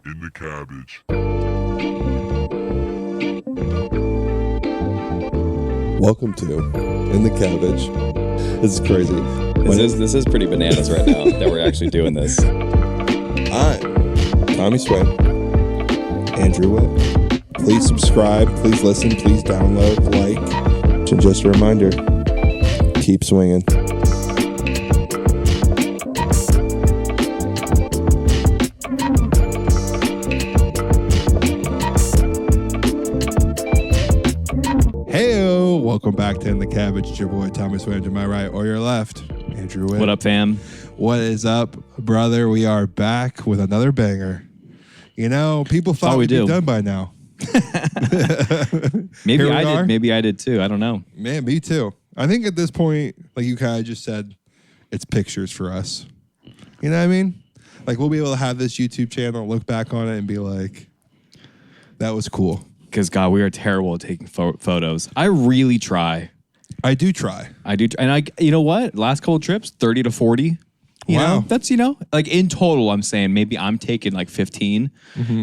in the cabbage. Welcome to In the Cabbage. This is crazy. This is pretty bananas right now that we're actually doing this. I'm Tommy Swain, Andrew Witt. Please subscribe, please listen, please download, like. And just a reminder, keep swinging. Heyo, welcome back to In the Cabbage. It's your boy Tommy Swain to my right or your left, Andrew Witt. What up, fam? What is up, brother? We are back with another banger. You know, people thought we'd be done by now. Maybe I did. Maybe I did too. I don't know. Man, me too. I think at this point, like you kind of just said, it's pictures for us. You know what I mean? Like we'll be able to have this YouTube channel, look back on it, and be like, "That was cool." Because God, we are terrible at taking photos. I really try. I do try. And you know what? Last couple trips, 30 to 40. You know, that's, like in total, I'm saying maybe I'm taking like 15,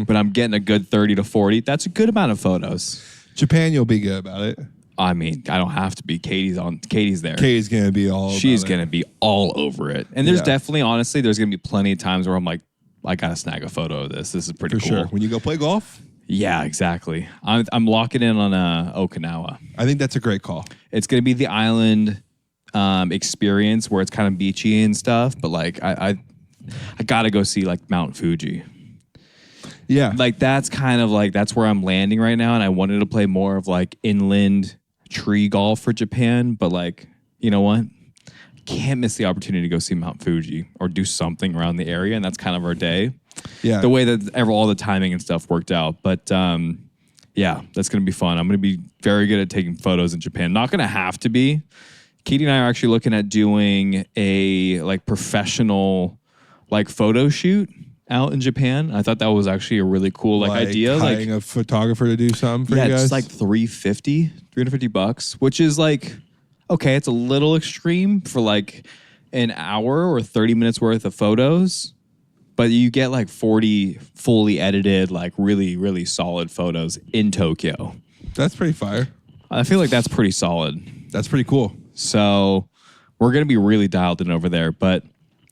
but I'm getting a good 30 to 40. That's a good amount of photos. Japan, you'll be good about it. I mean, I don't have to be. Katie's there. Katie's going to be all over it. She's going to be all over it. And there's definitely, honestly, there's going to be plenty of times where I'm like, I got to snag a photo of this. This is pretty cool. Sure. When you go play golf? Yeah, exactly. I'm locking in on Okinawa. I think that's a great call. It's going to be the island experience where it's kind of beachy and stuff, but like I got to go see like Mount Fuji. Yeah. Like that's kind of like, that's where I'm landing right now. And I wanted to play more of like inland tree golf for Japan, but like, you know what? Can't miss the opportunity to go see Mount Fuji or do something around the area. And that's kind of our day. Yeah. The way that all the timing and stuff worked out. But yeah, that's going to be fun. I'm going to be very good at taking photos in Japan. Not going to have to be. Katie and I are actually looking at doing a like professional like photo shoot out in Japan. I thought that was actually a really cool like idea. Hiring a photographer to do something for you guys? Yeah, it's like $350, which is like, okay, it's a little extreme for like an hour or 30 minutes worth of photos, but you get like 40 fully edited, like really, really solid photos in Tokyo. That's pretty fire. I feel like that's pretty solid. That's pretty cool. So we're going to be really dialed in over there. But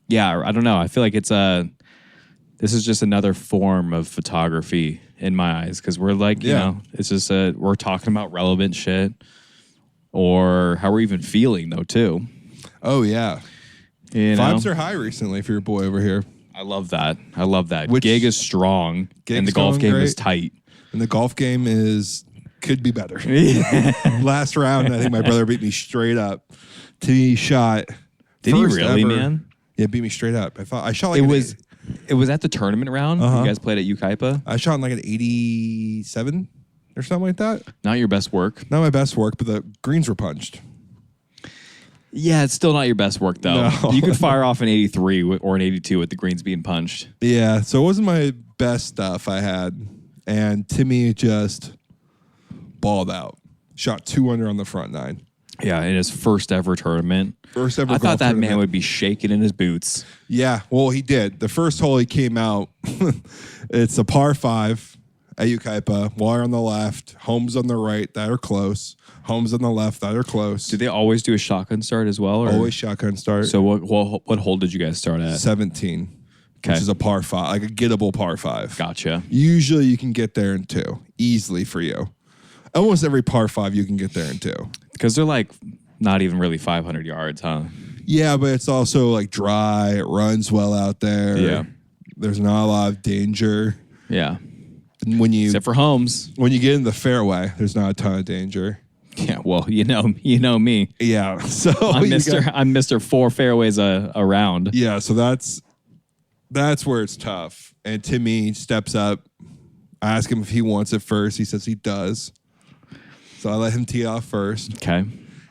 yeah, I don't know. I feel like this is just another form of photography in my eyes. Cause we're like, you know, it's just we're talking about relevant shit or how we're even feeling though too. Oh yeah. Vibes are high recently for your boy over here. I love that. Gig is strong and the golf game is tight. And the golf game could be better. Last round, I think my brother beat me straight up. Tee shot. Did he really, man? Yeah, beat me straight up. I shot like it was at the tournament round. You guys played at Yucaipa. I shot in like an 87 or something like that. Not your best work. Not my best work, but the greens were punched. Yeah, it's still not your best work though. No. You could fire off an 83 or an 82 with the greens being punched. Yeah, so it wasn't my best stuff I had, and Timmy just balled out. Shot 2 under on the front nine. Yeah, in his first ever tournament. I thought that man would be shaking in his boots. Yeah, well, he did. The first hole he came out, it's a par 5 at Yucaipa. Water on the left, homes on the right that are close, homes on the left that are close. Do they always do a shotgun start as well? Or? Always shotgun start. So what hole did you guys start at? 17, which is a par 5, like a gettable par 5. Gotcha. Usually you can get there in 2, easily for you. Almost every par 5 you can get there in 2. Because they're like not even really 500 yards, huh? Yeah, but it's also like dry. It runs well out there. Yeah. There's not a lot of danger. Yeah. And except for homes. When you get in the fairway, there's not a ton of danger. Yeah, well, you know me. Yeah. So I'm Mr. 4 fairways around. Yeah, so that's where it's tough. And Timmy steps up. I ask him if he wants it first. He says he does. So I let him tee off first. Okay.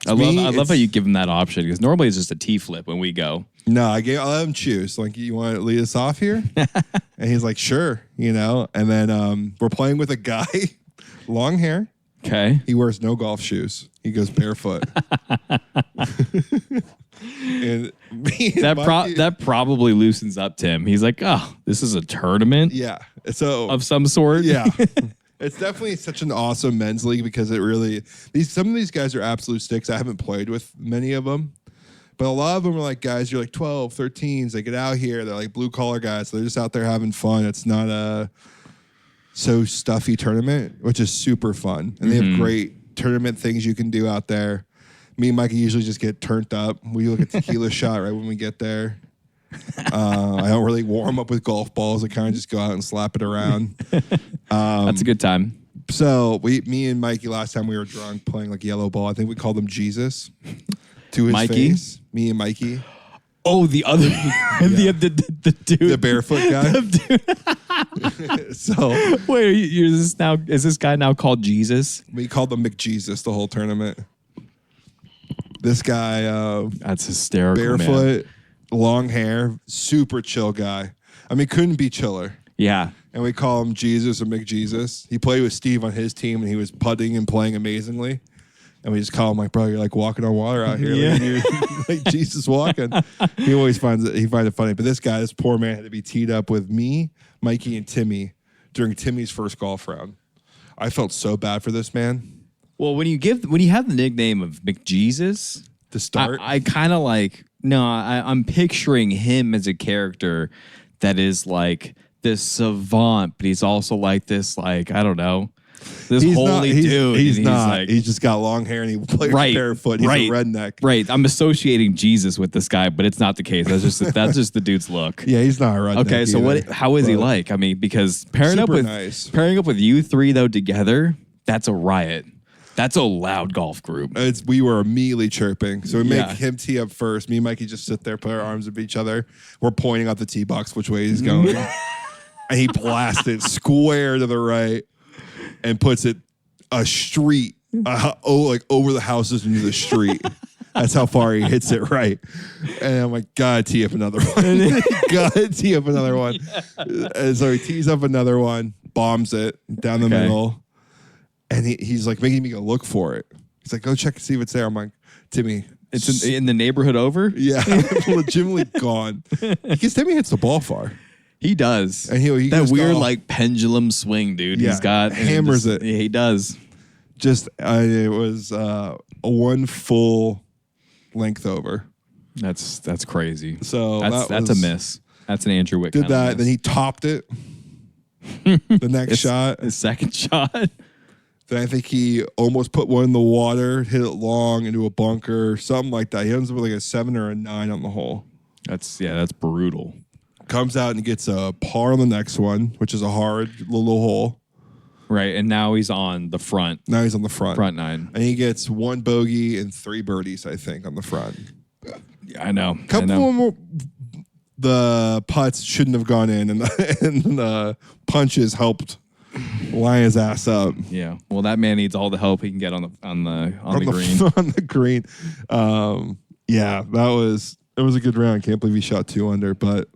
I love how you give him that option because normally it's just a tee flip when we go. No, I let him choose. Like, you want to lead us off here? And he's like, sure, And then we're playing with a guy, long hair. Okay. He wears no golf shoes. He goes barefoot. And me and That probably loosens up Tim. He's like, oh, this is a tournament yeah. So of some sort. yeah. It's definitely such an awesome men's league because it really some of these guys are absolute sticks. I haven't played with many of them. But a lot of them are like guys, you're like 12, 13s. They get out here. They're like blue collar guys. So they're just out there having fun. It's not a so stuffy tournament, which is super fun. And they have great tournament things you can do out there. Me and Mikey usually just get turned up. We look at tequila shot right when we get there. I don't really warm up with golf balls. I kind of just go out and slap it around. That's a good time. So me and Mikey last time we were drunk playing like yellow ball. I think we called him Jesus to his Mikey? face. Me and Mikey. Oh, the other, the dude, The barefoot guy. So wait, is this guy now called Jesus? we called him McJesus the whole tournament. This guy, That's hysterical, barefoot, man. long hair, super chill guy. I mean, couldn't be chiller. Yeah. And we call him Jesus or McJesus. He played with Steve on his team, and he was putting and playing amazingly. And we just call him like, bro, you're like walking on water out here. Yeah. Like, you're like Jesus walking. He always finds it funny. But this poor man had to be teed up with me, Mikey, and Timmy during Timmy's first golf round. I felt so bad for this man. Well, when you have the nickname of McJesus To start. I kind of like I'm picturing him as a character that is like this savant, but he's also like this, like, I don't know, this holy dude. He's not. Like, He's just got long hair and he plays barefoot. He's a redneck. Right. I'm associating Jesus with this guy, but it's not the case. That's just the dude's look. Yeah, he's not a redneck. Okay, so either, how is he like? I mean, because pairing up with you three though together, that's a riot. That's a loud golf group. We were immediately chirping. So we make Yeah. him tee up first. Me and Mikey just sit there, put our arms up each other. We're pointing out the tee box which way he's going. And he blasts it square to the right and puts it a street, like over the houses into the street. That's how far he hits it right. And I'm like, God, tee up another one. God, tee up another one. Yeah. And so he tees up another one, bombs it down the middle. And he's like making me go look for it. He's like, go check and see if it's there. I'm like, Timmy. It's in the neighborhood over? Yeah, legitimately gone. Because Timmy hits the ball far. He does. And he that goes weird golf. like pendulum swing, dude. Yeah, He's got hammers it. Yeah, he does. It was a one full length over. That's crazy. So that's a miss. That's an Andrew Wick. Did that. Then he topped it. The next shot. His second shot. Then I think he almost put one in the water, hit it long into a bunker, something like that. He ends up with like a 7 or a 9 on the hole. That's brutal. Comes out and gets a par on the next one, which is a hard little hole. Right, and now he's on the front. Now he's on the front. Front 9. And he gets 1 bogey and 3 birdies, I think, on the front. Yeah, I know. Couple more. The putts shouldn't have gone in, and the punches helped line his ass up. Yeah. Well, that man needs all the help he can get on the green. On the green. Yeah, it was a good round. Can't believe he shot 2 under, but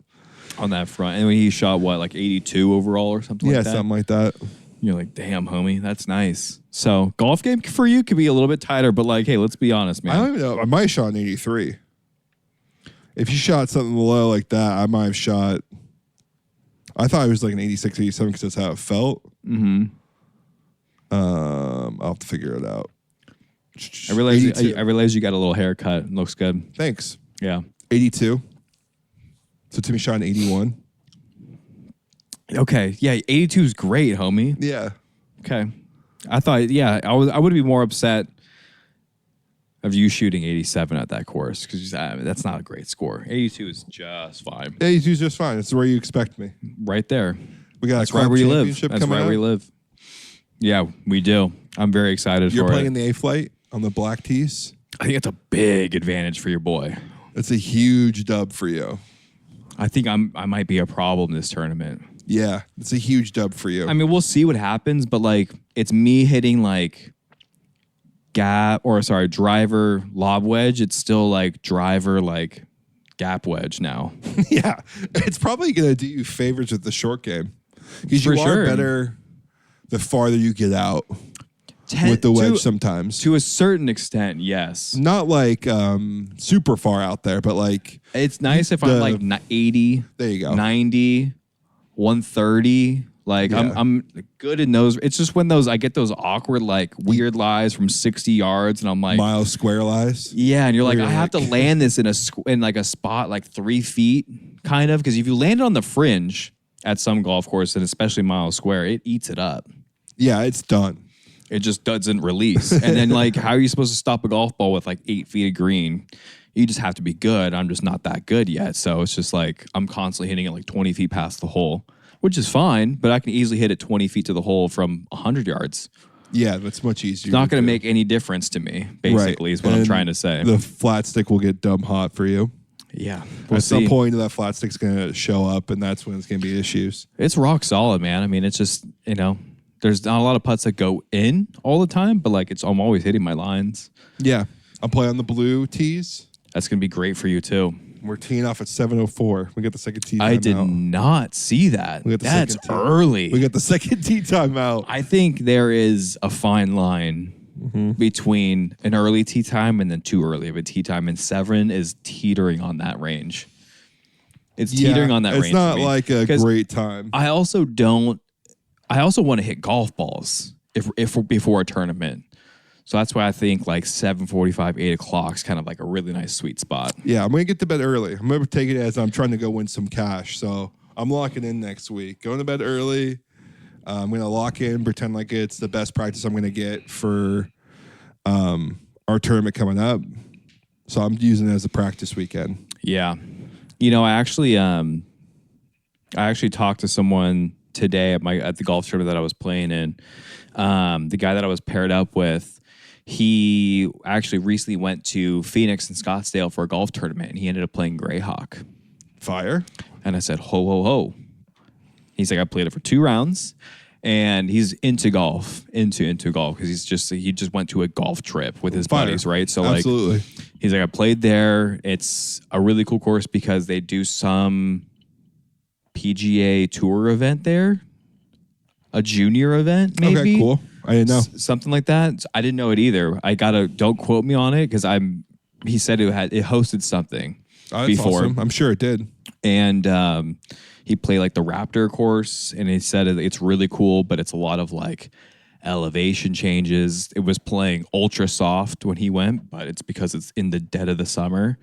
on that front. And he shot what, like 82 overall or something like that? Yeah, something like that. You're like, damn, homie, that's nice. So golf game for you could be a little bit tighter, but like, hey, let's be honest, man. I don't even know. I might have shot an 83. If you shot something low like that, I might have shot. I thought it was like an 86, 87 because that's how it felt. Mm-hmm. I'll have to figure it out. I realize you got a little haircut. Looks good. Thanks. Yeah. 82. So Timmy shot an 81. Okay. Yeah, 82 is great, homie. Yeah. Okay. I thought, yeah, I would be more upset of you shooting 87 at that course because that's not a great score. 82 is just fine. 82 is just fine. It's where you expect me. Right there. We got That's a right where you live. championship That's coming right up. where you live. Yeah, we do. I'm very excited You're for playing it. in the A-Flight on the black tees. I think it's a big advantage for your boy. It's a huge dub for you. I think I might be a problem this tournament. Yeah, it's a huge dub for you. I mean, we'll see what happens, but like it's me hitting like driver lob wedge. It's still like driver like gap wedge now. Yeah, it's probably going to do you favors with the short game because you are better the farther you get out. with the wedge sometimes. To a certain extent, yes. Not like super far out there, but like it's nice if I'm like 80, there you go. 90, 130. Like I'm good in those. It's just when I get those awkward, like weird lies from 60 yards, and I'm like mile square lies. Yeah, and you're like, I have to land this in like a spot like 3 feet, kind of, because if you land it on the fringe at some golf course, and especially mile square, it eats it up. Yeah, it's done. It just doesn't release. And then like, how are you supposed to stop a golf ball with like 8 feet of green? You just have to be good. I'm just not that good yet, so it's just like I'm constantly hitting it like 20 feet past the hole. Which is fine, but I can easily hit it 20 feet to the hole from 100 yards. Yeah, that's much easier. It's not going to make any difference to me, basically, is what I'm trying to say. The flat stick will get dumb hot for you. Yeah. At some point, that flat stick's going to show up, and that's when it's going to be issues. It's rock solid, man. I mean, it's just, there's not a lot of putts that go in all the time, but like I'm always hitting my lines. Yeah. I'm playing on the blue tees. That's going to be great for you, too. We're teeing off at 7:04. We got the second tee time I did not see that. That's early. We got the second tee time out. I think there is a fine line between an early tee time and then too early of a tee time, and 7 is teetering on that range. It's teetering on that range. It's not like a great time. I also want to hit golf balls if before a tournament. So that's why I think like 7:45, 8 o'clock is kind of like a really nice sweet spot. Yeah, I'm going to get to bed early. I'm going to take it as I'm trying to go win some cash. So I'm locking in next week. Going to bed early. I'm going to lock in, pretend like it's the best practice I'm going to get for our tournament coming up. So I'm using it as a practice weekend. Yeah. I actually talked to someone today at the golf tournament that I was playing in. The guy that I was paired up with, he actually recently went to Phoenix and Scottsdale for a golf tournament, and he ended up playing Greyhawk. Fire. And I said, ho, ho, ho. He's like, I played it for 2 rounds, and he's into golf, into golf, because he just went to a golf trip with his buddies, right? So absolutely. He's like, I played there. It's a really cool course because they do some PGA Tour event there. A junior event, maybe. Okay, cool. I didn't know. Something like that. I didn't know it either. Don't quote me on it because he said it hosted something before. Awesome. I'm sure it did. And he played like the Raptor course, and he said it's really cool, but it's a lot of like elevation changes. It was playing ultra soft when he went, but it's because it's in the dead of the summer.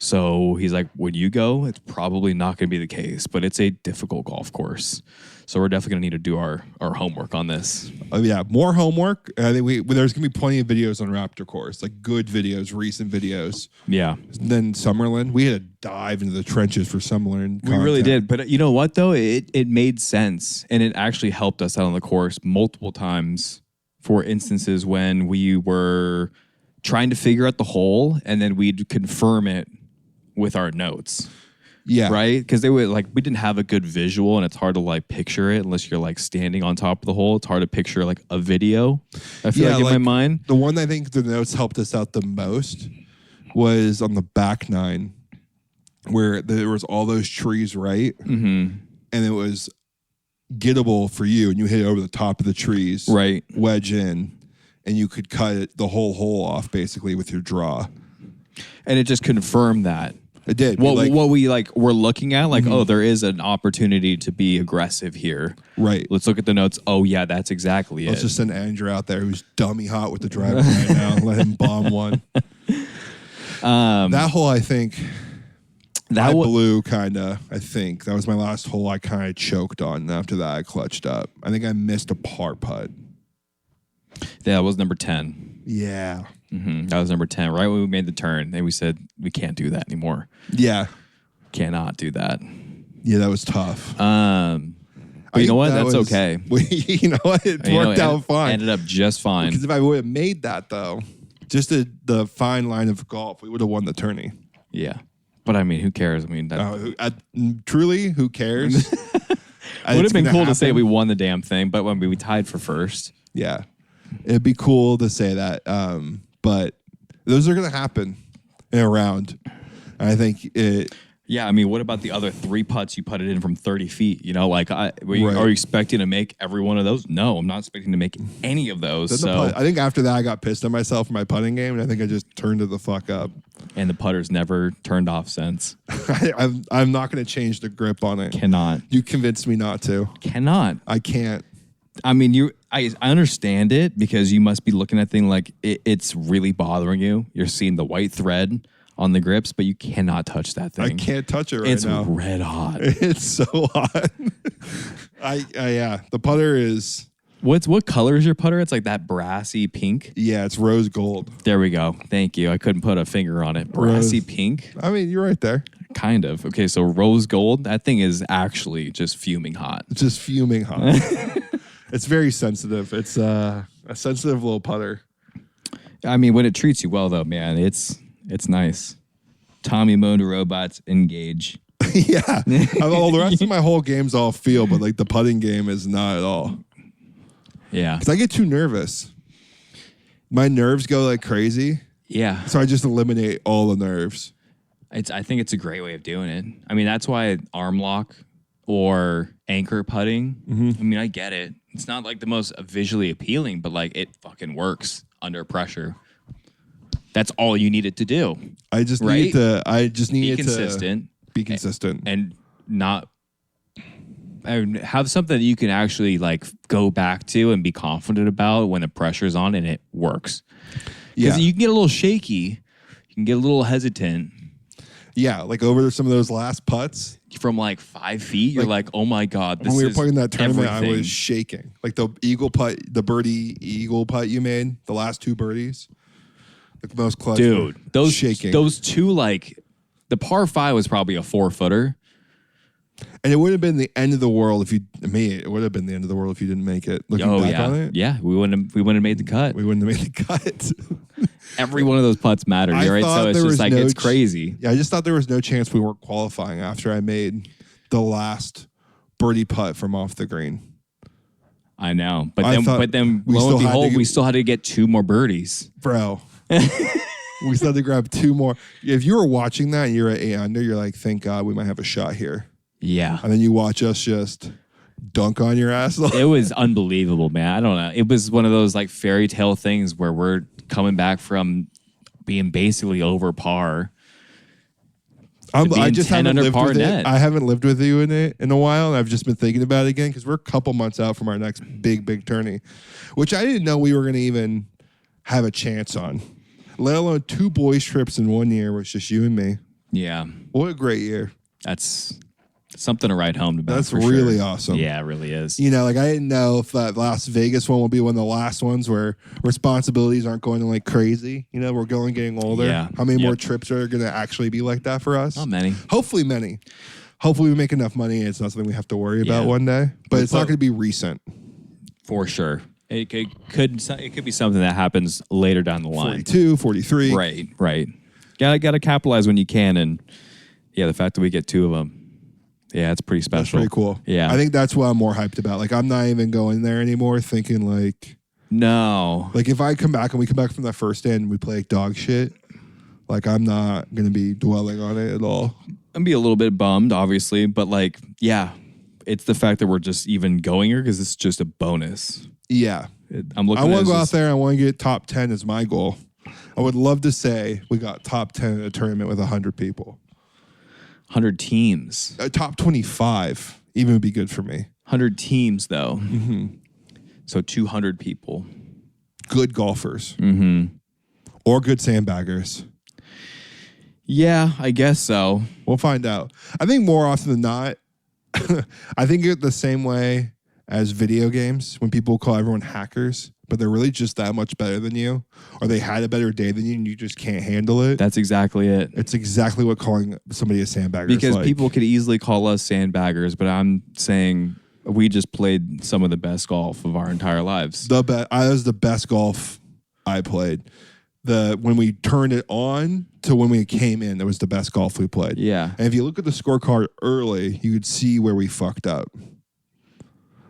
So he's like, when you go, it's probably not going to be the case, but it's a difficult golf course. So we're definitely going to need to do our homework on this. Yeah, more homework. I think there's going to be plenty of videos on Raptor course, like good videos, recent videos. Yeah. Then Summerlin, we had to dive into the trenches for Summerlin. We really did. But you know what, though? It made sense, and it actually helped us out on the course multiple times for instances when we were trying to figure out the hole, and then we'd confirm it with our notes. Yeah. Right? Because we didn't have a good visual, and it's hard to like picture it unless you're like standing on top of the hole. It's hard to picture like a video. I feel like in my mind. The one I think the notes helped us out the most was on the back 9, where there was all those trees, right? Mm-hmm. And it was gettable for you, and you hit it over the top of the trees, right? Wedge in, and you could cut the whole hole off basically with your draw. And it just confirmed that. It did. What we were looking at, oh, there is an opportunity to be aggressive here. Right. Let's look at the notes. Oh, yeah, that's exactly Let's just send Andrew out there who's dummy hot with the driver right now. Let him bomb one. That hole, I think, I blew kind of, I think. That was my last hole I kind of choked on. And after that, I clutched up. I think I missed a par putt. Yeah, that was number 10. Yeah. Mm-hmm. That was number 10, right when we made the turn. And we said, we can't do that anymore. Yeah. Cannot do that. Yeah, that was tough. But you know what? That's okay. You know what? It worked out fine. Ended up just fine. Because if I would have made that, though, just the fine line of golf, we would have won the tourney. Yeah. But I mean, who cares? I mean, truly, who cares? It would have been cool to say we won the damn thing, but when we tied for first. Yeah. It'd be cool to say that. But those are going to happen in a round. And I think Yeah, I mean, what about the other 3 putts you putted in from 30 feet? You know, like, are you expecting to make every one of those? No, I'm not expecting to make any of those. I think after that, I got pissed at myself for my putting game, and I think I just turned it the fuck up. And the putter's never turned off since. I'm not going to change the grip on it. Cannot. You convinced me not to. Cannot. I can't. I mean, I understand it because you must be looking at things like it's really bothering you. You're seeing the white thread on the grips, but you cannot touch that thing. I can't touch it now. It's red hot. It's so hot. Yeah. The putter is. What color is your putter? It's like that brassy pink. Yeah, it's rose gold. There we go. Thank you. I couldn't put a finger on it. Brassy pink. I mean, you're right there. Kind of. Okay, so rose gold. That thing is actually just fuming hot. It's just fuming hot. It's very sensitive. It's a sensitive little putter. I mean, when it treats you well, though, man, it's nice. Tommy Motor Robots engage. Yeah. The rest of my whole game's all feel, but like the putting game is not at all. Yeah. Because I get too nervous. My nerves go like crazy. Yeah. So I just eliminate all the nerves. I think it's a great way of doing it. I mean, that's why arm lock or anchor putting, I mean, I get it. It's not like the most visually appealing, but like it fucking works under pressure. That's all you need it to do. I just need to be consistent. Be consistent. And not have something that you can actually like go back to and be confident about when the pressure's on and it works. Because you can get a little shaky, you can get a little hesitant. Yeah, like over some of those last putts. From like 5 feet, you're like, oh my God, this is when we were playing that tournament, everything. I was shaking. Like the eagle putt, the birdie eagle putt you made, the last 2 birdies. The most clutch. Dude, those shaking. Those 2, like, the par 5 was probably a 4-footer. And it would have been the end of the world if it would have been the end of the world if you didn't make it. Looking back on it. Yeah, we wouldn't have made the cut. We wouldn't have made the cut. Every one of those putts mattered, right? So it's just like, it's crazy. Yeah, I just thought there was no chance we weren't qualifying after I made the last birdie putt from off the green. I know. But then lo and behold, we still had to get 2 more birdies. Bro. We still had to grab 2 more. If you were watching that and you're at 8 under, you're like, thank God we might have a shot here. Yeah. And then you watch us just dunk on your ass. It was unbelievable, man. I don't know. It was one of those like fairy tale things where we're coming back from being basically over par. I just haven't lived with it. I haven't lived with you in it in a while, and I've just been thinking about it again because we're a couple months out from our next big tourney, which I didn't know we were going to even have a chance on, let alone 2 boys trips in 1 year was just you and me. Yeah. What a great year. That's something to write home about. That's really awesome. Yeah, it really is. You know, like I didn't know if that Las Vegas one will be one of the last ones where responsibilities aren't going like crazy. You know, we're getting older. Yeah. How many more trips are going to actually be like that for us? Not many. Hopefully many. Hopefully we make enough money and it's not something we have to worry about one day. But it's not going to be recent. For sure. It could be something that happens later down the line. 42, 43. Right. Got to capitalize when you can. And yeah, the fact that we get 2 of them. Yeah, it's pretty special. That's pretty cool. Yeah. I think that's what I'm more hyped about. Like, I'm not even going there anymore thinking, like... No. Like, if I come back and we come back from that first day and we play like dog shit, like, I'm not going to be dwelling on it at all. I'm be a little bit bummed, obviously, but, like, yeah, it's the fact that we're just even going here because it's just a bonus. Yeah. I want to go out there and I want to get top 10 as my goal. I would love to say we got top 10 at a tournament with 100 people. 100 teams. Top 25 even would be good for me. 100 teams, though. Mm-hmm. So 200 people. Good golfers. Mm-hmm. Or good sandbaggers. Yeah, I guess so. We'll find out. I think more often than not, I think it's the same way as video games when people call everyone hackers, but they're really just that much better than you, or they had a better day than you and you just can't handle it. That's exactly it. It's exactly what calling somebody a sandbagger because is like. People could easily call us sandbaggers, but I'm saying we just played some of the best golf of our entire lives. That was the best golf I played. When we turned it on to when we came in, that was the best golf we played. Yeah. And if you look at the scorecard early, you could see where we fucked up.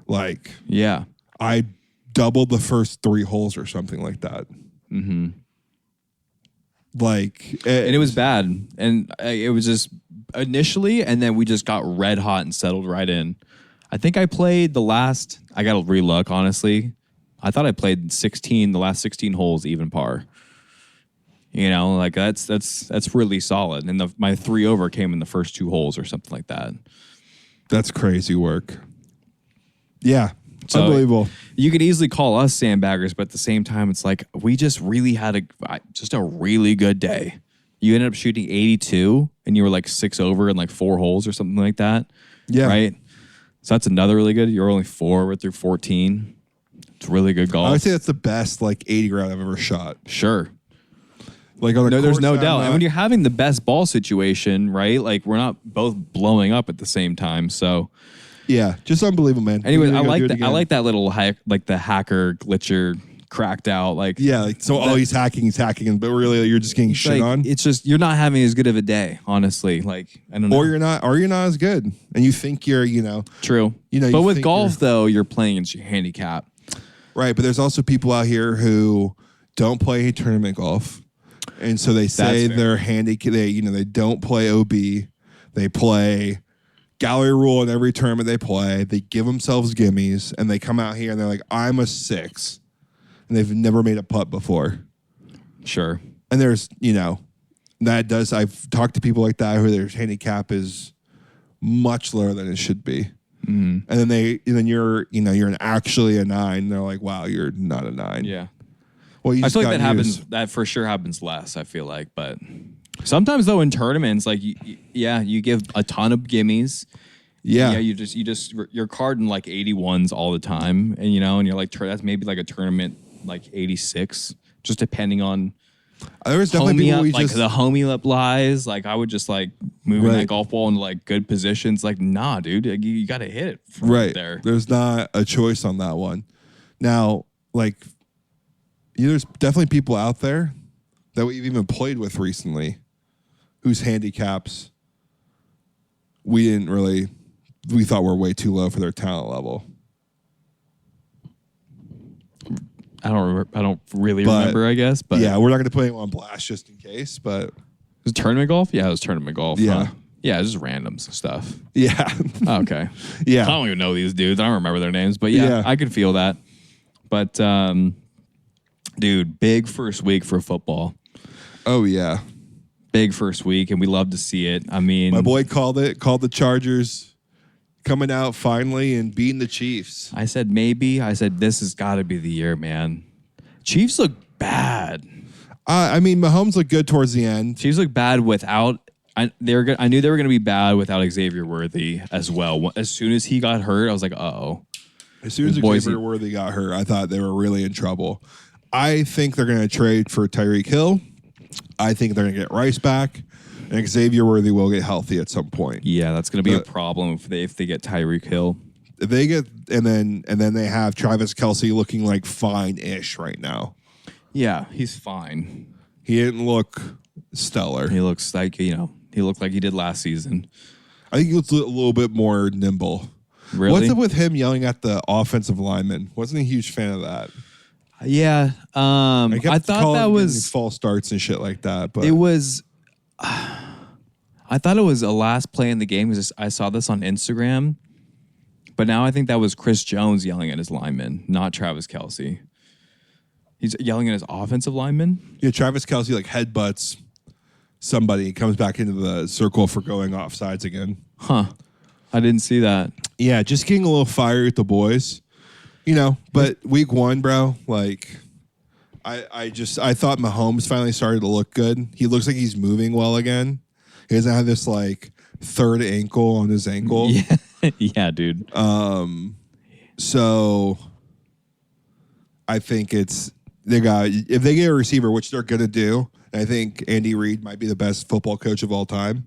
Like, yeah, I doubled the first 3 holes or something like that. Mm-hmm. Like, and it was bad. And it was just initially, and then we just got red hot and settled right in. I think I played I got to relook, honestly. I thought I played the last 16 holes even par. You know, like that's really solid. And my 3 over came in the first 2 holes or something like that. That's crazy work. Yeah. So unbelievable. You could easily call us sandbaggers, but at the same time, it's like we just really had a really good day. You ended up shooting 82, and you were like 6 over in like 4 holes or something like that. Yeah. Right? So that's another really good. You're only 4 through 14. It's really good golf. I would say that's the best like 80 round I've ever shot. Sure. Like on a there's no doubt. And when you're having the best ball situation, right? Like we're not both blowing up at the same time. So yeah, just unbelievable, man. Anyways, I like that little hack, like the hacker glitcher cracked out. Like yeah, like so he's hacking, but really you're just getting shit on. It's just you're not having as good of a day, honestly. Like I don't know. Or you're not as good. And you think you're, True. But with golf though, you're playing against your handicap. Right, but there's also people out here who don't play tournament golf. And so they say they're handicap. They don't play OB. They play gallery rule in every tournament they play. They give themselves gimmies, and they come out here and they're like, "I'm a 6," and they've never made a putt before. Sure. And there's that does. I've talked to people like that who their handicap is much lower than it should be. Mm-hmm. And then you're actually a 9. And they're like, "Wow, you're not a 9." Yeah. Well, I feel like that happens. That for sure happens less. I feel like, but sometimes though in tournaments, like you give a ton of gimmies. Yeah, you're carding like 81s all the time, and and you're like that's maybe like a tournament like 86, just depending on. There was definitely people like the homie up lies. Like I would just like moving that golf ball into like good positions. Like nah, dude, like, you got to hit it right there. There's not a choice on that one. Now, like. There's definitely people out there that we've even played with recently whose handicaps we thought were way too low for their talent level. I don't really remember, I guess. But yeah, we're not going to put anyone on blast just in case. But was it tournament golf? Yeah, it was tournament golf. Yeah. Huh? Yeah, it's just randoms stuff. Yeah. Okay. Yeah. I don't even know these dudes. I don't remember their names. But yeah. I could feel that. But dude, big first week for football. Oh, yeah. Big first week, and we love to see it. I mean... My boy called the Chargers coming out finally and beating the Chiefs. I said maybe. I said this has got to be the year, man. Chiefs look bad. I mean, Mahomes looked good towards the end. Chiefs look bad without... I knew they were going to be bad without Xavier Worthy as well. As soon as he got hurt, I was like, uh-oh. As soon as Xavier Worthy got hurt, I thought they were really in trouble. I think they're going to trade for Tyreek Hill. I think they're going to get Rice back, and Xavier Worthy will get healthy at some point. Yeah, that's going to be a problem if they get Tyreek Hill. If they get and then they have Travis Kelce looking like fine-ish right now. Yeah, he's fine. He didn't look stellar. He looks like he looked like he did last season. I think he looks a little bit more nimble. Really? What's up with him yelling at the offensive lineman? Wasn't a huge fan of that. Yeah, I thought that was false starts and shit like that. But it was. I thought it was a last play in the game because I saw this on Instagram, but now I think that was Chris Jones yelling at his lineman, not Travis Kelce. He's yelling at his offensive lineman. Yeah, Travis Kelce like headbutts somebody, comes back into the circle for going offsides again. Huh? I didn't see that. Yeah, just getting a little fiery with the boys. But week 1, bro, like I thought Mahomes finally started to look good. He looks like he's moving well again. He doesn't have this like third ankle on his ankle. Yeah, yeah, dude. So I think if they get a receiver, which they're gonna do, and I think Andy Reid might be the best football coach of all time.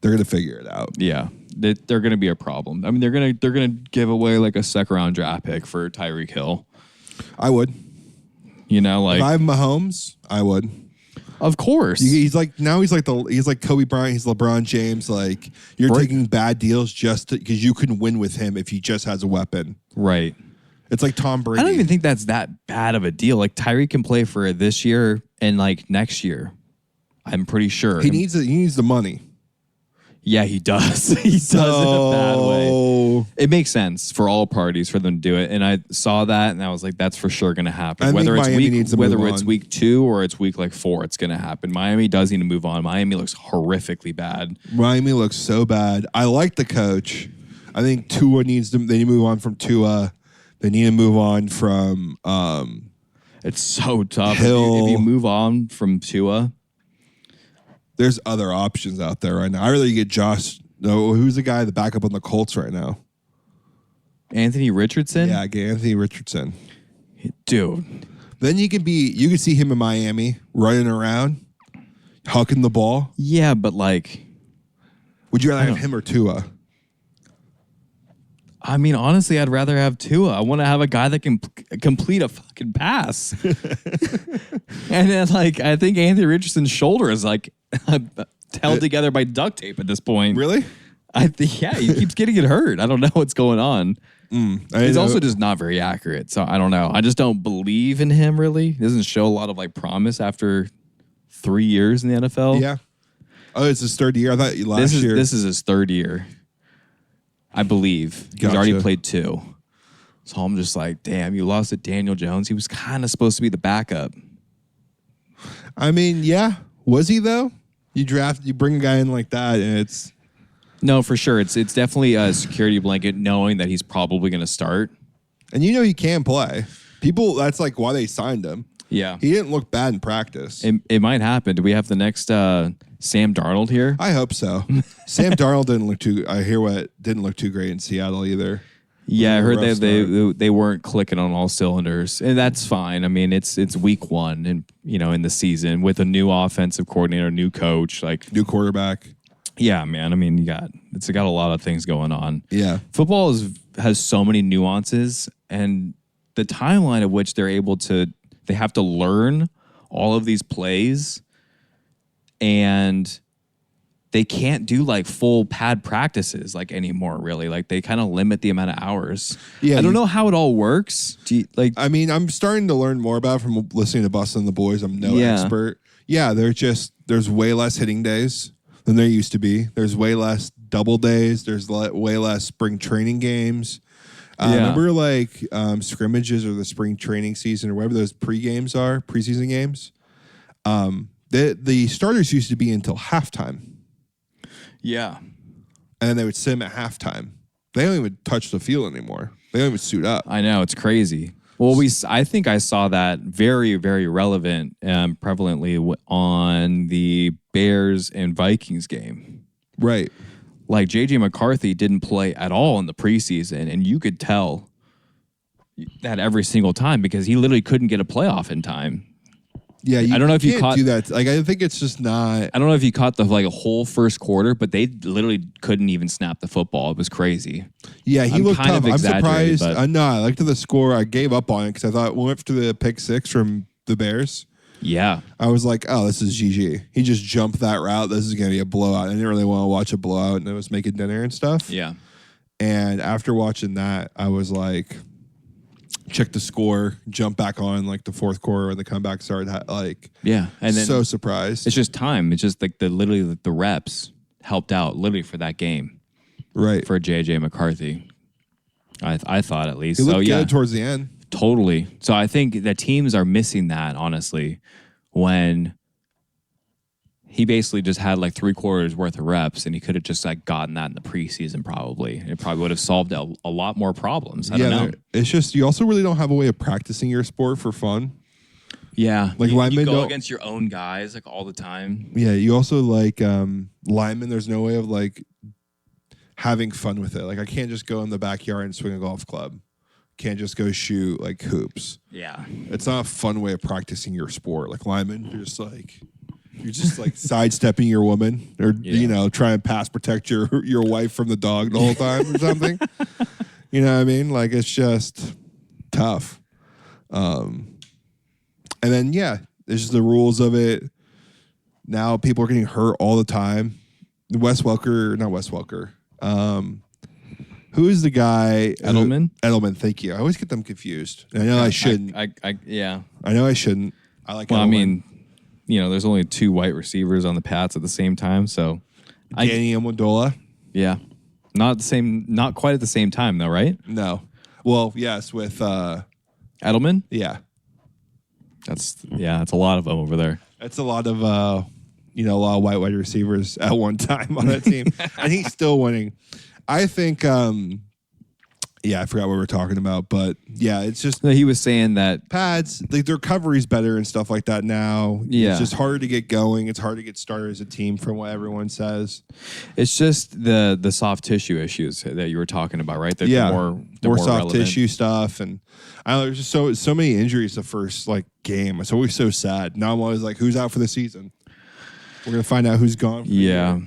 They're gonna figure it out. Yeah. They're going to be a problem. I mean, they're going to give away like a second-round draft pick for Tyreek Hill. I would. Like if I'm Mahomes, I would. Of course. He's like Kobe Bryant. He's LeBron James. Like you're taking bad deals just because you can win with him if he just has a weapon. Right. It's like Tom Brady. I don't even think that's that bad of a deal. Like Tyree can play for this year and like next year. I'm pretty sure. He needs the money. Yeah, he does. He does in a bad way. It makes sense for all parties for them to do it. And I saw that and I was like, that's for sure going to happen. Whether it's week 2 or it's week like 4, it's going to happen. Miami does need to move on. Miami looks horrifically bad. Miami looks so bad. I like the coach. I think they need to move on from Tua. They need to move on from it's so tough. Hill. If you move on from Tua, there's other options out there right now. I really get Josh. No, who's the guy, the backup on the Colts right now? Anthony Richardson? Yeah, get Anthony Richardson. Dude. Then you could see him in Miami running around, hucking the ball. Yeah, but like, would you rather have him or Tua? I mean, honestly, I'd rather have Tua. I want to have a guy that can complete a fucking pass. And then, like, I think Anthony Richardson's shoulder is like held together by duct tape at this point. Really? Yeah, he keeps getting it hurt. I don't know what's going on. He's also just not very accurate. So I don't know. I just don't believe in him, really. He doesn't show a lot of like promise after 3 years in the NFL. Yeah. Oh, it's his 3rd year? I thought last year. This is his 3rd year. I believe. Gotcha. He's already played 2. So I'm just like, damn, you lost to Daniel Jones. He was kind of supposed to be the backup. I mean, yeah. Was he, though? You bring a guy in like that, and it's... No, for sure. It's definitely a security blanket knowing that he's probably going to start. And you know he can play. People, that's like why they signed him. Yeah. He didn't look bad in practice. It might happen. Do we have the next Sam Darnold here? I hope so. Sam Darnold didn't look too great in Seattle either. Yeah, I heard they weren't clicking on all cylinders, and that's fine. I mean, it's week 1, and in the season with a new offensive coordinator, new coach, like new quarterback. Yeah, man. I mean, it's got a lot of things going on. Yeah, football has so many nuances, and the timeline of which they have to learn all of these plays, and they can't do like full pad practices like anymore, really. Like they kind of limit the amount of hours. Yeah, I don't know how it all works. I mean, I'm starting to learn more about it from listening to Bustin' and the Boys. I'm no expert. Yeah, there's way less hitting days than there used to be. There's way less double days. There's way less spring training games. Remember like scrimmages or the spring training season or whatever those preseason games? The starters used to be until halftime. Yeah. And then they would sit him at halftime. They don't even touch the field anymore. They don't even suit up. I know, it's crazy. Well, I think I saw that very, very relevant prevalently on the Bears and Vikings game. Right. Like J.J. McCarthy didn't play at all in the preseason, and you could tell that every single time because he literally couldn't get a playoff in time. Yeah, I don't know if you caught do that. Like, I think it's just not. I don't know if you caught the whole first quarter, but they literally couldn't even snap the football. It was crazy. Yeah, he looked tough. I'm surprised. But... No, I looked at the score. I gave up on it because I thought we went after the pick 6 from the Bears. Yeah, I was like, oh, this is GG. He just jumped that route. This is going to be a blowout. I didn't really want to watch a blowout, and I was making dinner and stuff. Yeah, and after watching that, I was like. Check the score, jump back on like the fourth quarter when the comeback started. And then so surprised. It's just time. It's just like the reps helped out literally for that game, right? For J.J. McCarthy, I thought at least. He looked good towards the end. Totally. So I think that teams are missing that honestly when he basically just had like 3 quarters worth of reps, and he could have just like gotten that in the preseason probably. And it probably would have solved a lot more problems. I don't know. It's just you also really don't have a way of practicing your sport for fun. Yeah, like linemen go against your own guys like all the time. Yeah, you also like linemen. There's no way of like having fun with it. Like I can't just go in the backyard and swing a golf club. Can't just go shoot like hoops. Yeah, it's not a fun way of practicing your sport. Like linemen, you're just like sidestepping your woman or, try and pass protect your wife from the dog the whole time or something. You know what I mean? Like, it's just tough. And then, there's just the rules of it. Now people are getting hurt all the time. Not Wes Welker. Who is the guy? Edelman? Edelman, thank you. I always get them confused. I know I shouldn't. Yeah. I know I shouldn't. I like Well, Edelman. I mean, there's only 2 white receivers on the Pats at the same time, so Danny Amendola? yeah. Not quite at the same time though, right? No. Well, yes, with Edelman? yeah. That's a lot of them over there. That's a lot of a lot of white wide receivers at one time on that team. And he's still winning. I think I forgot what we were talking about, but yeah, it's just He was saying that pads, like the recovery's better and stuff like that now. Yeah. It's just harder to get going. It's hard to get started as a team from what everyone says. it's just the soft tissue issues that you were talking about, right? They're More soft relevant. tissue stuff, and I don't know, there's just so many injuries the first game. It's always so sad. Now I'm always like, who's out for the season? We're gonna find out who's gone. For the year.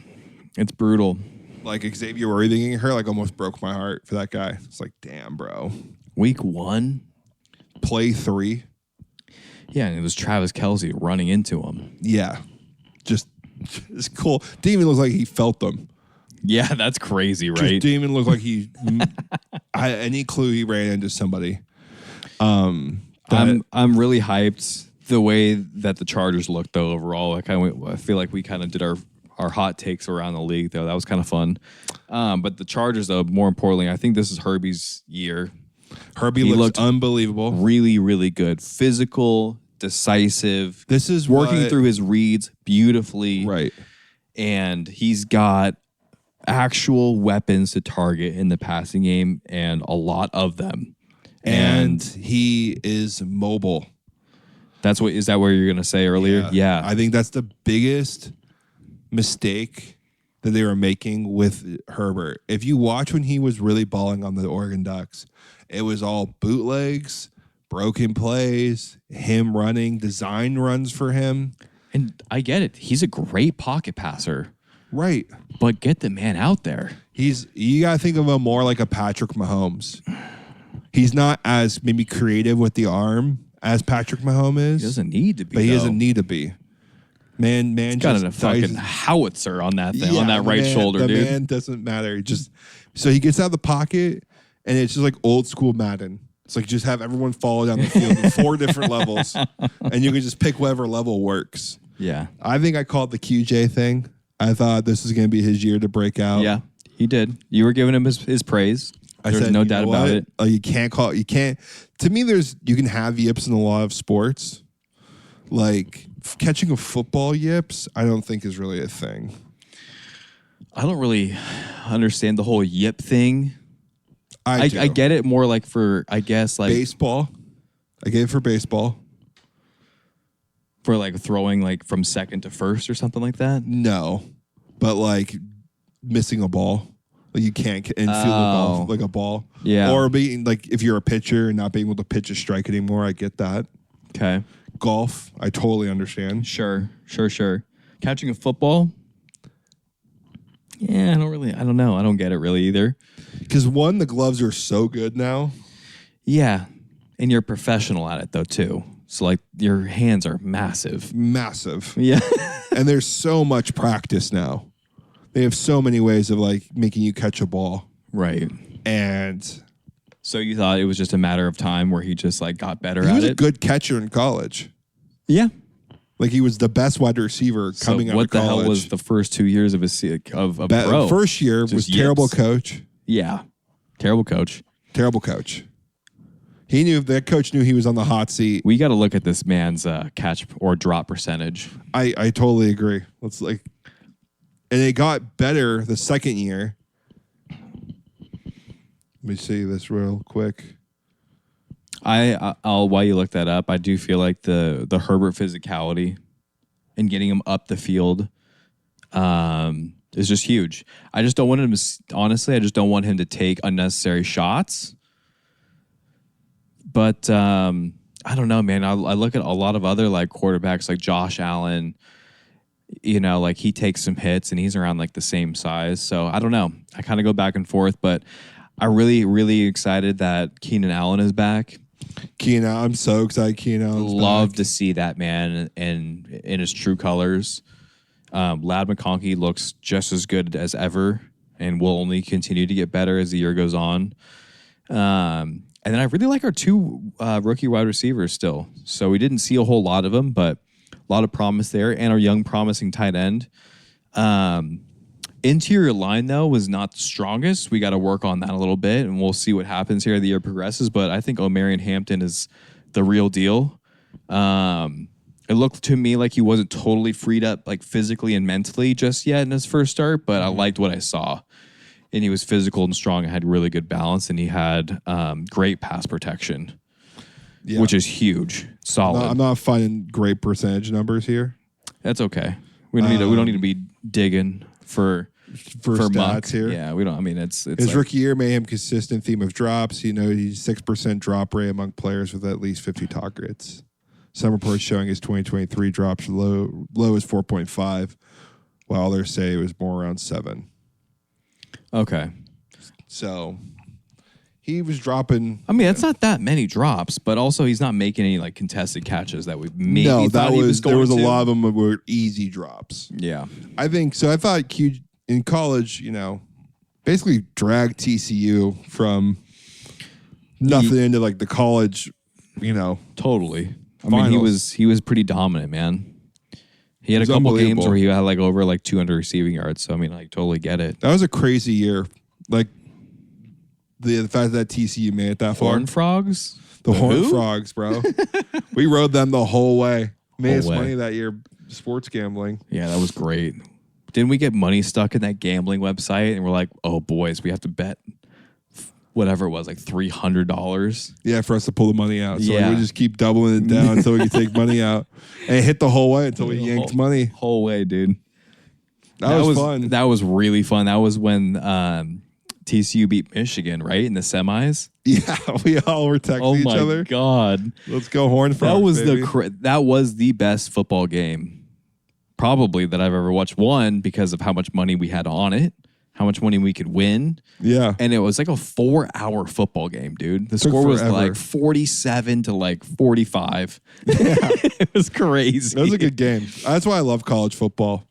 It's brutal. Like Xavier Worthy getting hurt, almost broke my heart for that guy. It's like, damn, bro. Week 1, Play 3. yeah, and it was Travis Kelce running into him. Yeah, just it's cool. Didn't even look like he felt them. Yeah, that's crazy, Just right? didn't even look like he had any clue he ran into somebody. I'm really hyped the way that the Chargers looked though overall. I feel like we kind of did our hot takes around the league though. That was kind of fun. But the Chargers though, more importantly, I think this is Herbie's year. Herbie looked unbelievable. Really, really good. Physical, decisive. This is working through his reads beautifully. Right. And he's got actual weapons to target in the passing game and a lot of them. And he is mobile. Is that what you're going to say earlier? Yeah. I think that's the biggest mistake that they were making with Herbert. If you watch when he was really balling on the Oregon Ducks, it was all bootlegs, broken plays, him running, design runs for him. And I get it. He's a great pocket passer. Right. But get the man out there. You got to think of him more like a Patrick Mahomes. He's not as maybe creative with the arm as Patrick Mahomes is. He doesn't need to be. But he doesn't need to be. Man, He's just got a fucking howitzer on that thing, on that right shoulder, the dude. Man doesn't matter. So he gets out of the pocket, and it's just like old school Madden. It's like just have everyone follow down the field in 4 different levels, and you can just pick whatever level works. Yeah. I think I called the QJ thing. I thought this was going to be his year to break out. Yeah, he did. You were giving him his praise. There's no doubt about it. You can't. To me, you can have yips in a lot of sports. Like catching a football yips, I don't think is really a thing. I don't really understand the whole yip thing. I get it more like for, I guess, like baseball. I get it for baseball. For like throwing like from second to first or something like that. No, but like missing a ball. Like you can't and feel golf like a ball. Yeah. Or being like if you're a pitcher and not being able to pitch a strike anymore, I get that. Okay. Golf, I totally understand. Sure. Catching a football? Yeah, I don't know. I don't get it really either. Because one, the gloves are so good now. Yeah. And you're professional at it though too. So like your hands are massive. Massive. Yeah. And there's so much practice now. They have so many ways of like making you catch a ball. Right. And so you thought it was just a matter of time where he just like got better at it? He was a good catcher in college. Yeah. Like he was the best wide receiver coming out of college. What the hell was the first 2 years of his pro? First year was terrible coach. Yeah. Terrible coach. That coach knew he was on the hot seat. We got to look at this man's catch or drop percentage. I totally agree. And it got better the second year. Let me see this real quick. I'll while you look that up, I do feel like the Herbert physicality and getting him up the field is just huge. I just don't want him to, honestly, I just don't want him to take unnecessary shots. But I don't know, man. I look at a lot of other like quarterbacks like Josh Allen, like he takes some hits and he's around like the same size. So I don't know. I kind of go back and forth, but I'm really, really excited that Keenan Allen is back. I'm so excited Keenan Allen's Love back. to see that man in his true colors. Lad McConkey looks just as good as ever. and will only continue to get better as the year goes on. And then I really like our 2 rookie wide receivers still. So we didn't see a whole lot of them, but a lot of promise there, and our young promising tight end. Interior line, though, was not the strongest. We got to work on that a little bit, and we'll see what happens here as the year progresses. But I think Omarion Hampton is the real deal. It looked to me like he wasn't totally freed up, like physically and mentally just yet in his first start, but I liked what I saw. And he was physical and strong and had really good balance, and he had great pass protection, which is huge. Solid. I'm not finding great percentage numbers here. That's okay. We don't need to be digging for stats muck here. Yeah, we don't. I mean, it's his like, rookie year made him consistent theme of drops. He's 6% drop rate among players with at least 50 targets. Some reports showing his 2023 drops low is 4.5, while others say it was more around 7. Okay. So he was dropping. I mean, it's not that many drops, but also he's not making any like contested catches that we maybe No, thought he was going there was to. a lot of them were easy drops. Yeah. I think so. I thought Q in college, basically dragged TCU from nothing into like the college, Totally. I finals. mean, he was pretty dominant, man. He had a couple games where he had like over like 200 receiving yards. So I mean, like totally get it. That was a crazy year. Like the fact that TCU made it that far. Horned Frogs? The Horned Frogs, bro. We rode them the whole way. Made us Whole way. money that year sports gambling. Yeah, that was great. Didn't we get money stuck in that gambling website? And we're like, oh, boys, we have to bet whatever it was, like $300. Yeah, for us to pull the money out. So Yeah. we just keep doubling it down until we can take money out. And it hit the whole way until we yanked money. Whole way, dude. That was fun. That was really fun. That was when TCU beat Michigan, right? In the semis. Yeah, we all were texting each other. Oh, my God. Let's go Horned Frogs, That was baby. that was the best football game probably that I've ever watched. One, because of how much money we had on it, how much money we could win. Yeah. And it was like a 4-hour football game, dude. The score was forever. like 47 to like 45. Yeah. It was crazy. That was a good game. That's why I love college football.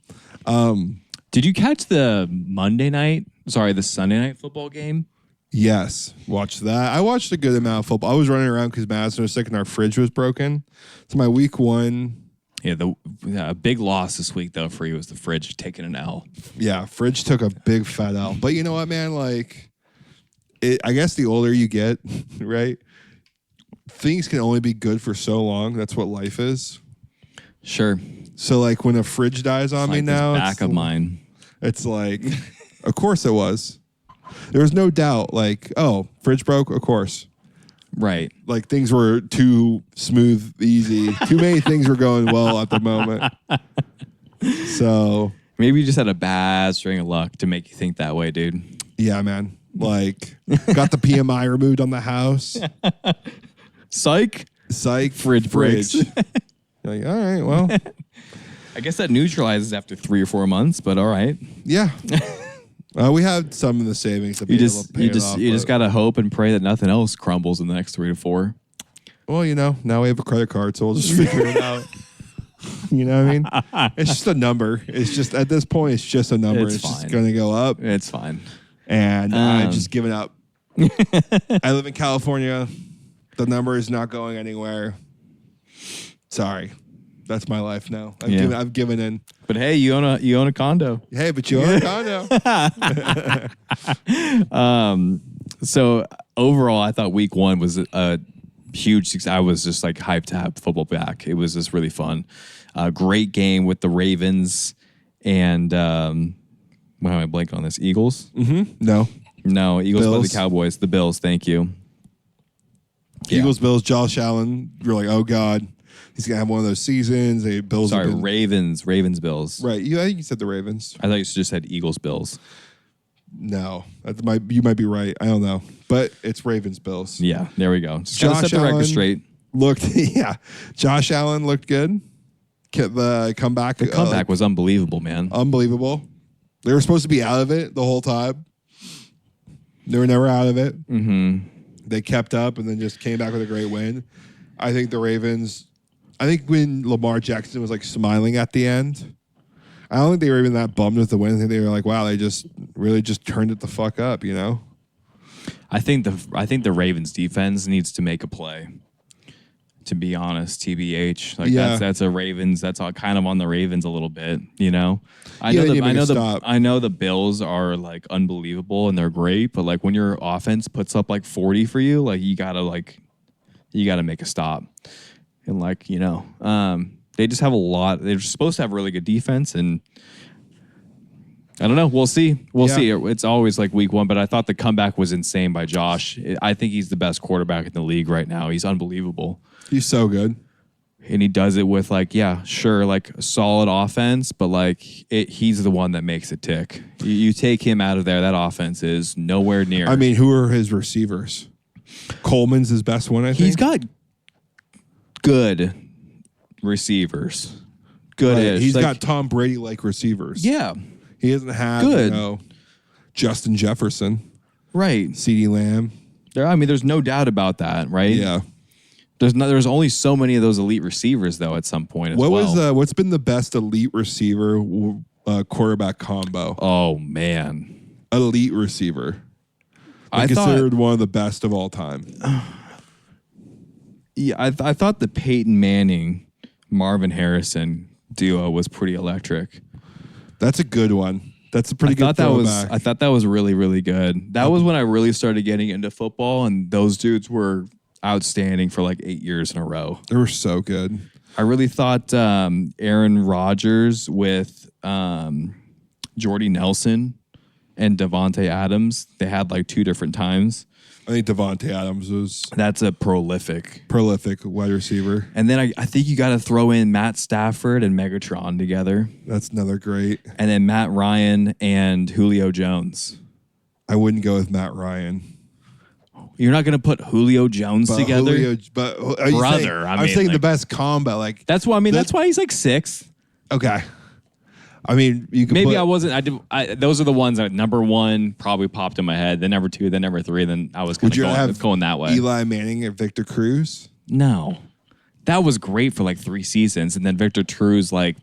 Did you catch the Sunday night football game? Yes, watched that. I watched a good amount of football. I was running around because Madison was sick and our fridge was broken. So my week 1. Yeah, the big loss this week, though, for you was the fridge taking an L. Yeah, fridge took a big fat L. But you know what, man? Like, I guess the older you get, right? Things can only be good for so long. That's what life is. Sure. So, like, when a fridge dies on me Like this now, back of mine. It's like, of course it was. There was no doubt. Like, oh, fridge broke? Of course. Right. Like things were too smooth, easy. Too many things were going well at the moment. So maybe you just had a bad string of luck to make you think that way, dude. yeah, man. Like got the PMI removed on the house. Psych. Fridge breaks. You're like, all right, well. I guess that neutralizes after 3 or 4 months, but all right. Yeah. We had some of the savings. To You be able to pay just it off, gotta hope and pray that nothing else crumbles in the next 3 to 4. Well, now we have a credit card, so we'll just figure it out. You know what I mean? It's just a number. It's just at this point, it's just a number. It's It's just fine. going to go up. It's fine. And I've just given up. I live in California. The number is not going anywhere. Sorry. That's my life now. I've given in. But hey, you own a condo. Hey, but you own a condo. So overall, I thought week 1 was a huge success. I was just like hyped to have football back. It was just really fun. Great game with the Ravens and why am I blanking on this? Eagles? Mm-hmm. No, Eagles by the Bills. Cowboys. The Bills. Thank you. Yeah. Eagles, Bills, Josh Allen. You're like, oh God, he's gonna have one of those seasons. The Bills. Sorry, have been, Ravens, Bills. right? I think you said the Ravens. I thought you just said Eagles, Bills. No, you might be right. I don't know, but it's Ravens, Bills. Yeah, there we go. Just gotta Josh set the record Allen straight. Josh Allen looked good. The comeback. The comeback was unbelievable, man. Unbelievable. They were supposed to be out of it the whole time. They were never out of it. Mm-hmm. They kept up and then just came back with a great win. I think the Ravens. I think when Lamar Jackson was like smiling at the end, I don't think they were even that bummed with the win. I think they were like, wow, they just really just turned it the fuck up, you know? I think the Ravens defense needs to make a play. To be honest, TBH, like that's a Ravens. That's all kind of on the Ravens a little bit, you know. I know the Bills are like unbelievable and they're great, but like when your offense puts up like 40 for you, like you gotta make a stop. And like they just have a lot. They're supposed to have really good defense, and I don't know. We'll see. We'll see. It's always like week one, but I thought the comeback was insane by Josh. I think he's the best quarterback in the league right now. He's unbelievable. He's so good. And he does it with like a solid offense, but like he's the one that makes it tick. You take him out of there, that offense is nowhere near. I mean, who are his receivers? Coleman's his best one, I think. He's got good receivers. Good-ish. He's got Tom Brady-like receivers. Yeah. He doesn't have, Justin Jefferson. Right. CeeDee Lamb. There's no doubt about that, right? Yeah. There's only so many of those elite receivers, though, at some point as well. What's been the best elite receiver quarterback combo? Oh, man. Elite receiver. Considered one of the best of all time. Yeah, I thought the Peyton Manning, Marvin Harrison duo was pretty electric. That's a good one. That's a pretty good throwback. I thought that was really, really good. That was when I really started getting into football, and those dudes were outstanding for like 8 years in a row. They were so good. I really thought Aaron Rodgers with Jordy Nelson and Davante Adams, they had like two different times. I think Davante Adams that's a prolific wide receiver. And then I think you got to throw in Matt Stafford and Megatron together. That's another great. And then Matt Ryan and Julio Jones. I wouldn't go with Matt Ryan. You're not going to put Julio Jones together? I'm saying the best combo. Like that's why. That's why he's like sixth. Okay. I mean, you could maybe I wasn't. Those are the ones that number one probably popped in my head. Then number two, then number three. Then I was kind of going that way. Eli Manning and Victor Cruz? No, that was great for like 3 seasons, and then Victor Cruz, like,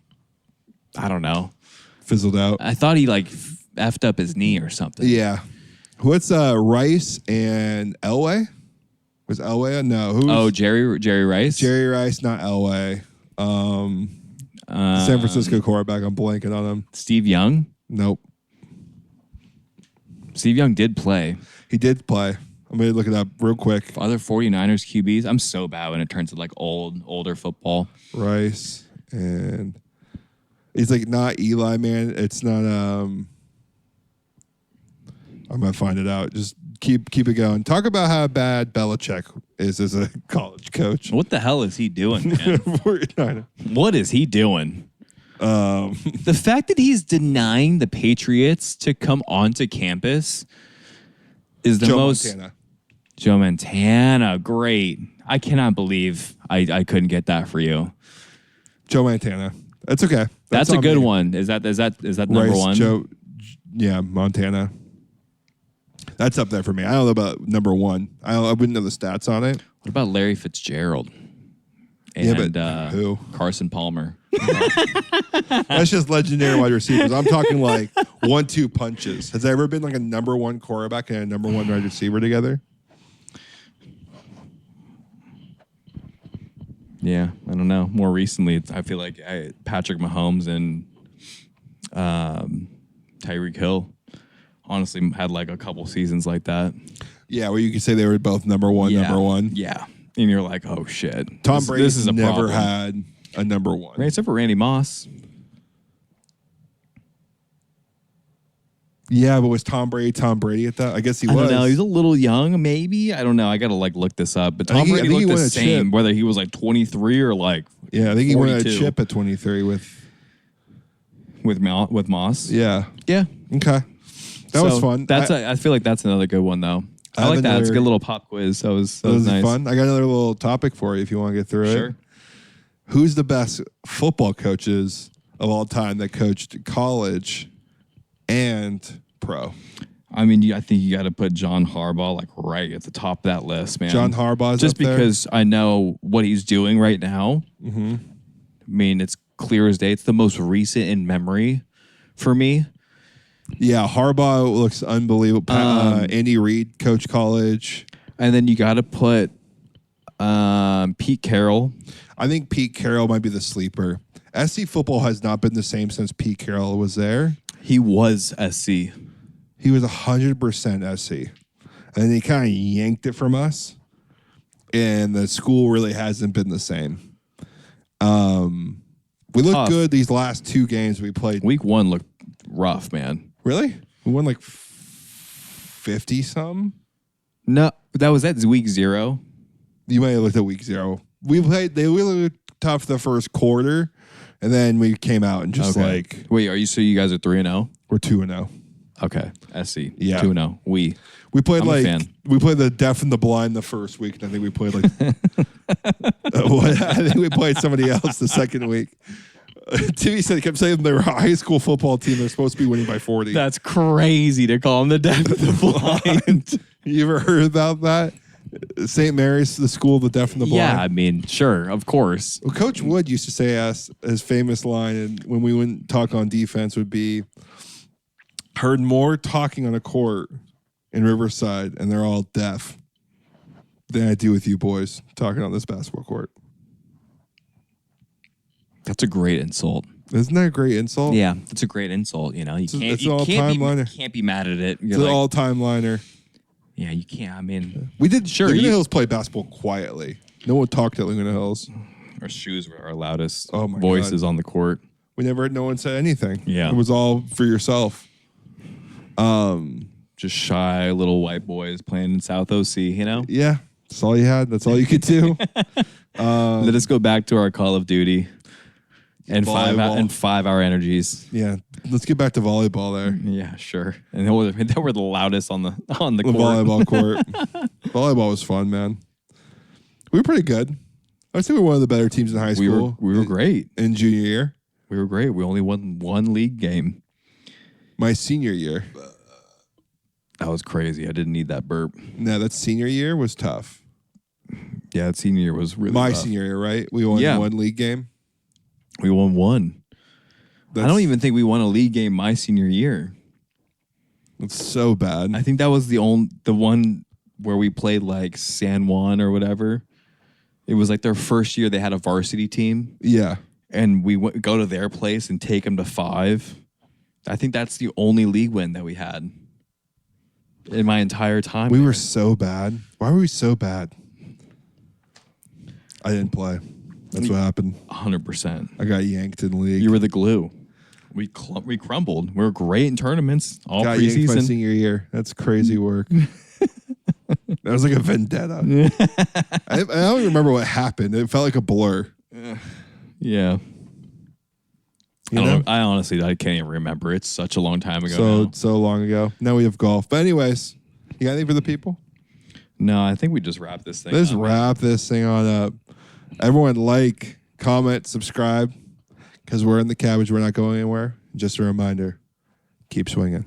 I don't know, fizzled out. I thought he like effed up his knee or something. Yeah. What's Rice and Elway? Was Elway? No. Jerry Rice. Jerry Rice, not Elway. San Francisco quarterback. I'm blanking on him. Steve Young? Nope. Steve Young did play. He did play. I'm going to look it up real quick. Other 49ers QBs. I'm so bad when it turns to like older football. Rice and he's like not Eli, man. It's not I'm going to find it out. Just keep it going. Talk about how bad Belichick is as a college coach. What the hell is he doing, man? What is he doing? The fact that he's denying the Patriots to come onto campus is the most... Montana. Joe Montana, great. I cannot believe I couldn't get that for you. Joe Montana. That's okay. That's a good one. Is that number Rice, one? Montana. That's up there for me. I don't know about number one. I wouldn't know the stats on it. What about Larry Fitzgerald? And who? Carson Palmer. That's just legendary wide receivers. I'm talking like 1-2 punches. Has there ever been like a number one quarterback and a number one wide receiver together? Yeah, I don't know. More recently, I feel like Patrick Mahomes and Tyreek Hill honestly had like a couple seasons like that. Yeah, where you could say they were both number one. Yeah. And you're like, oh, shit. Tom Brady's never had a number one. Right, except for Randy Moss. Yeah, but was Tom Brady at that? I guess he was. I don't know. He's a little young, maybe. I don't know. I got to like look this up. But Tom Brady looked the same, whether he was like 23 or like 42. I think he won a chip at 23 with Moss. Yeah. Yeah. Okay. That was fun. I feel like that's another good one, though. I like that. It's a good little pop quiz. That was nice. Fun. I got another little topic for you if you want to get through it. Sure. Who's the best football coaches of all time that coached college and pro? I mean, I think you got to put John Harbaugh like right at the top of that list, man. John Harbaugh's just up there? because I know what he's doing right now. Mm-hmm. I mean, it's clear as day. It's the most recent in memory for me. Yeah, Harbaugh looks unbelievable. Andy Reid, coach college. And then you got to put Pete Carroll. I think Pete Carroll might be the sleeper. SC football has not been the same since Pete Carroll was there. He was SC. He was 100% SC. And then he kind of yanked it from us. And the school really hasn't been the same. We looked good these last 2 games we played. Week 1 looked rough, man. Really? We won like 50-something? No, that was at week 0. You might have looked at week 0. They really looked tough the first quarter, and then we came out and just like... Wait, you guys are 3-0? We're 2-0. Okay, SC. Yeah. 2-0. We played I'm a fan. We played the deaf and the blind the first week, and I think we played like... I think we played somebody else the second week. Timmy said he kept saying they were a high school football team. They're supposed to be winning by 40. That's crazy to call them the deaf and the blind. You ever heard about that? St. Mary's, the school of the deaf and the blind. Yeah, I mean, sure, of course. Well, Coach Wood used to say his famous line, and when we went talk on defense, would be, heard more talking on a court in Riverside, and they're all deaf, than I do with you boys talking on this basketball court. That's a great insult. Isn't that a great insult? Yeah, it's a great insult. You know, you can't be mad at it. It's an all-time liner. Yeah, you can't. I mean, We did. Sure, Laguna you- Hills play basketball quietly. No one talked at Laguna Hills. our shoes were our loudest Oh my voices on the court. We never had no one said anything. Yeah. It was all for yourself. Just shy little white boys playing in South OC. You know, Yeah. That's all you had. That's all you could do. let us go back to our Call of Duty and Volleyball. 5-hour energies. Yeah. Let's get back to volleyball there. Yeah, sure. And they were the loudest on the The court. volleyball court. Volleyball was fun, man. We were pretty good. I'd say we were one of the better teams in high school. We were great. In junior year. We were great. We only won 1 league game. My senior year. That was crazy. I didn't need that burp. No, that senior year was tough. Yeah, that senior year was really My rough. senior year, right? We won 1 league game. We won 1. I That's- don't even think we won a league game my senior year. It's so bad. I think that was the one where we played like San Juan or whatever. It was like their first year they had a varsity team, Yeah. and we go to their place and take them to 5. I think that's the only league win that we had in my entire time. We were so bad. Why were we so bad? I didn't play. That's what happened. 100%. I got yanked in the league. You were the glue. We crumbled. We were great in tournaments all got yanked my preseason. senior year. That's crazy work. That was like a vendetta. I don't even remember what happened. It felt like a blur. Yeah. You know? I honestly can't even remember. It's such a long time ago now. So long ago. Now we have golf. But anyways, you got anything for the people? No, I think we just wrap this thing Let's up. wrap this thing on up. Everyone like, comment, subscribe, because we're in the cabbage. We're not going anywhere. Just a reminder, keep swinging.